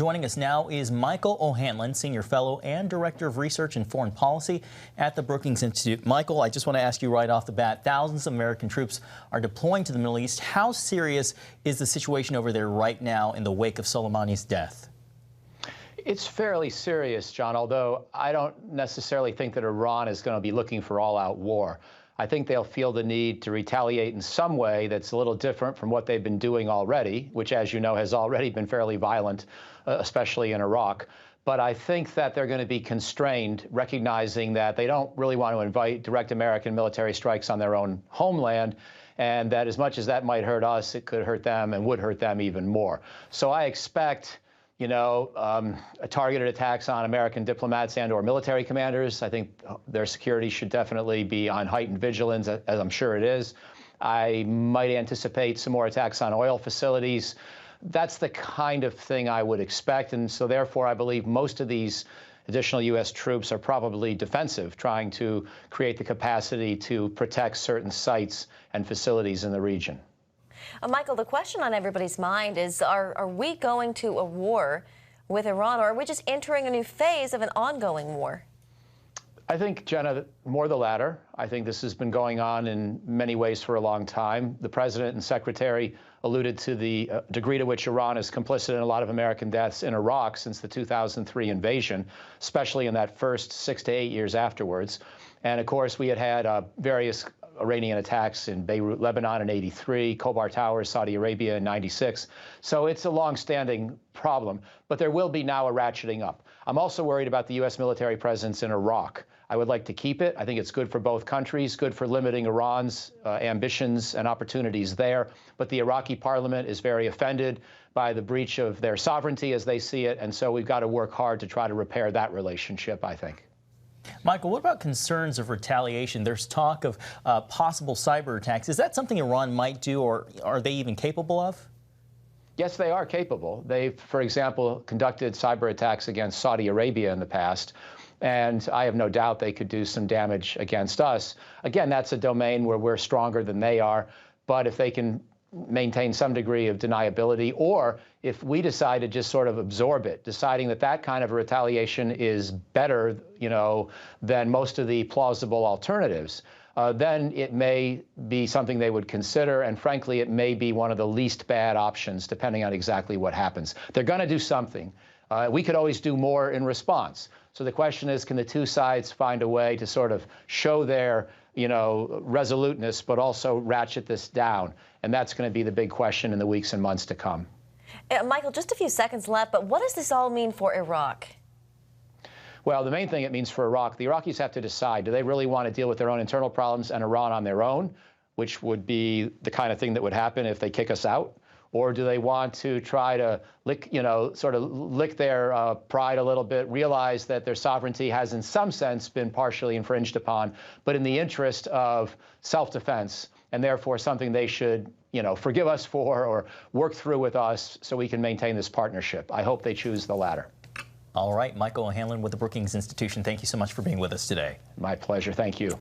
Joining us now is Michael O'Hanlon, Senior Fellow and Director of Research and Foreign Policy at the Brookings Institute. Michael, I just want to ask you right off the bat, thousands of American troops are deploying to the Middle East. How serious is the situation over there right now in the wake of Soleimani's death? It's fairly serious, John, although I don't necessarily think that Iran is going to be looking for all-out war. I think they'll feel the need to retaliate in some way that's a little different from what they've been doing already, which, as you know, has already been fairly violent, especially in Iraq. But I think that they're going to be constrained, recognizing that they don't really want to invite direct American military strikes on their own homeland, and that as much as that might hurt us, it could hurt them and would hurt them even more. So I expect targeted attacks on American diplomats and or military commanders. I think their security should definitely be on heightened vigilance, as I'm sure it is. I might anticipate some more attacks on oil facilities. That's the kind of thing I would expect. And so therefore, I believe most of these additional U.S. troops are probably defensive, trying to create the capacity to protect certain sites and facilities in the region. Michael, the question on everybody's mind is, are we going to a war with Iran, or are we just entering a new phase of an ongoing war? I think, Jenna, more the latter. I think this has been going on in many ways for a long time. The president and secretary alluded to the degree to which Iran is complicit in a lot of American deaths in Iraq since the 2003 invasion, especially in that first 6 to 8 years afterwards. And of course, we had various Iranian attacks in Beirut, Lebanon in '83, Khobar Towers, Saudi Arabia in '96. So it's a long-standing problem, but there will be now a ratcheting up. I'm also worried about the U.S. military presence in Iraq. I would like to keep it. I think it's good for both countries, good for limiting Iran's ambitions and opportunities there. But the Iraqi parliament is very offended by the breach of their sovereignty as they see it, and so we've got to work hard to try to repair that relationship, I think. Michael, what about concerns of retaliation? There's talk of possible cyber attacks. Is that something Iran might do, or are they even capable of? Yes, they are capable. They've, for example, conducted cyber attacks against Saudi Arabia in the past, and I have no doubt they could do some damage against us. Again, that's a domain where we're stronger than they are, but if they can maintain some degree of deniability, or if we decide to just sort of absorb it, deciding that that kind of a retaliation is better, than most of the plausible alternatives, then it may be something they would consider, and frankly, it may be one of the least bad options, depending on exactly what happens. They're going to do something. We could always do more in response. So the question is, can the two sides find a way to sort of show their resoluteness, but also ratchet this down? And that's going to be the big question in the weeks and months to come. Michael, just a few seconds left, but what does this all mean for Iraq? Well, the main thing it means for Iraq, the Iraqis have to decide, do they really want to deal with their own internal problems and Iran on their own, which would be the kind of thing that would happen if they kick us out? Or do they want to try to lick their pride a little bit, realize that their sovereignty has in some sense been partially infringed upon, but in the interest of self-defense, and therefore something they should, forgive us for or work through with us so we can maintain this partnership? I hope they choose the latter. All right, Michael O'Hanlon with the Brookings Institution, thank you so much for being with us today. My pleasure. Thank you.